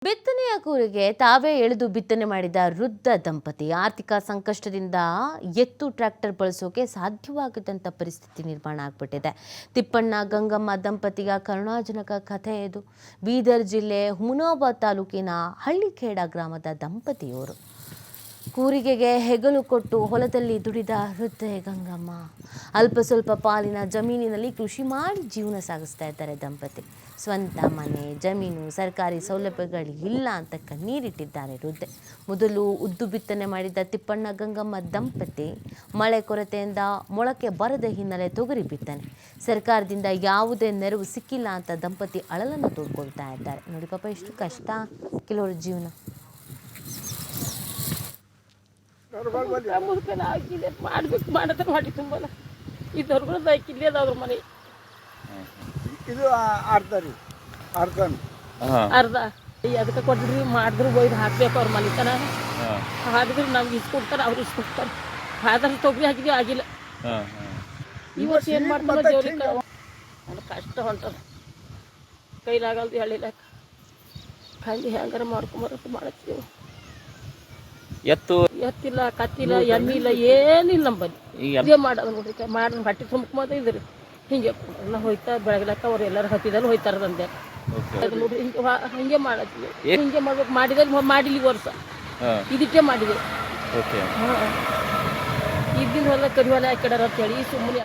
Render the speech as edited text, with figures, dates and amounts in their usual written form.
ಬಿತ್ತನೆಯ ಕೂರಿಗೆ ತಾವೇ ಎಳೆದು ಬಿತ್ತನೆ ಮಾಡಿದ ವೃದ್ಧ ದಂಪತಿ ಆರ್ಥಿಕ ಸಂಕಷ್ಟದಿಂದ ಎತ್ತು ಟ್ರ್ಯಾಕ್ಟರ್ ಬಳಸೋಕೆ ಸಾಧ್ಯವಾಗದಂಥ ಪರಿಸ್ಥಿತಿ ನಿರ್ಮಾಣ ಆಗ್ಬಿಟ್ಟಿದೆ. ತಿಪ್ಪಣ್ಣ ಗಂಗಮ್ಮ ದಂಪತಿಯ ಕರುಣಾಜನಕ ಕಥೆ ಇದು. ಬೀದರ್ ಜಿಲ್ಲೆ ಹುಮನಾಬಾದ್ ತಾಲೂಕಿನ ಹಳ್ಳಿಖೇಡ ಗ್ರಾಮದ ದಂಪತಿಯವರು. ಕೂರಿಗೆಗೆ ಹೆಗಲು ಕೊಟ್ಟು ಹೊಲದಲ್ಲಿ ದುಡಿದ ವೃದ್ಧೆ ಗಂಗಮ್ಮ ಅಲ್ಪ ಸ್ವಲ್ಪ ಪಾಲಿನ ಜಮೀನಿನಲ್ಲಿ ಕೃಷಿ ಮಾಡಿ ಜೀವನ ಸಾಗಿಸ್ತಾ ಇದ್ದಾರೆ ದಂಪತಿ. ಸ್ವಂತ ಮನೆ, ಜಮೀನು, ಸರ್ಕಾರಿ ಸೌಲಭ್ಯಗಳು ಇಲ್ಲ ಅಂತ ಕಣ್ಣೀರಿಟ್ಟಿದ್ದಾರೆ ವೃದ್ಧೆ. ಮೊದಲು ಉದ್ದು ಬಿತ್ತನೆ ಮಾಡಿದ ತಿಪ್ಪಣ್ಣ ಗಂಗಮ್ಮ ದಂಪತಿ ಮಳೆ ಕೊರತೆಯಿಂದ ಮೊಳಕೆ ಬರದ ಹಿನ್ನೆಲೆ ತೊಗರಿ ಬಿತ್ತನೆ. ಸರ್ಕಾರದಿಂದ ಯಾವುದೇ ನೆರವು ಸಿಕ್ಕಿಲ್ಲ ಅಂತ ದಂಪತಿ ಅಳಲನ್ನು ತೋಡ್ಕೊಳ್ತಾ ಇದ್ದಾರೆ. ನೋಡಿ ಪಾಪ ಎಷ್ಟು ಕಷ್ಟ ಕೆಲವರ ಜೀವನ. ಮಾಡ್ಬೇಕು ಮಾಡತ್ರ ಹೊಟ್ಟೆ ತುಂಬಲ್ಲ. ಈ ದೊರ್ಗದ ಕಿಲ್ಲಿ ಅದಾವ್ರ ಮನೆ ಇದು ಅರ್ಧ ರೀ ಅರ್ಧ ಅದಕ್ಕೆ ಕೊಟ್ಟಿದ್ರಿ ಮಾಡಿದ್ರು ಒಯ್ದು ಹಾಕ್ಬೇಕು ಅವ್ರ ಮನೆ ತನ ಹಾಕಿದ್ರು ನಮ್ಗೆ ಇಸ್ಕೊಡ್ತಾರೆ ಅವ್ರು ಇಸ್ಕೊಡ್ತಾರೆ. ಆದ್ರೆ ತೊಗರಿ ಹಾಕಿದ್ವಿ ಆಗಿಲ್ಲ. ಈ ವರ್ಷ ಏನು ಮಾಡ್ತಾರ ದೇವ್ರಿಗೆ ನನಗೆ ಕಷ್ಟ ಹೊಂಟದ, ಕೈಲಾಗಲ್ದು ಹೇಳಿಲ್ಲ. ಹಂಗೆ ಹೆಂಗಾರ ಮಾಡ್ಕೊಂಬರತ್ತು ಮಾಡತ್ತೀವಿ. ಎತ್ತಿಲ್ಲ, ಕತ್ತಿಲ್ಲ, ಎಮ್ಮಿಲ್ಲ, ಏನಿಲ್ಲ ನಂಬಲ್ಲಿ. ಇದೇ ಮಾಡೋದು ನೋಡ್ರಿ, ಮಾಡಿದ್ರೆ ಹೊಟ್ಟೆ ತುಂಬ್ಕೊಂಬ ಇದ್ರಿ. ಹಿಂಗೆ ನಾವು ಹೋಯ್ತಾ ಬೆಳಗ್ಲಕ್ಕ ಅವ್ರು ಎಲ್ಲರೂ ಹತ್ತಿದಲ್ಲಿ ಹೋಯ್ತಾರದಂದೆ ನೋಡ್ರಿ. ಹಿಂಗೆ ಮಾಡತ್ತೀವಿ, ಹಿಂಗೆ ಮಾಡ್ಬೇಕು. ಮಾಡಿದ್ರೆ ಮಾಡಿಲ್ಲ ಈ ವರ್ಷ ಇದಿಟ್ಟೆ ಮಾಡಿದೆ. ಇದ್ದಿನ ಹೊಲ ಕರಿ ಹೊಲ ಹಾಕಿಡಾರ ಅಂತ ಹೇಳಿ ಸುಮ್ಮನೆ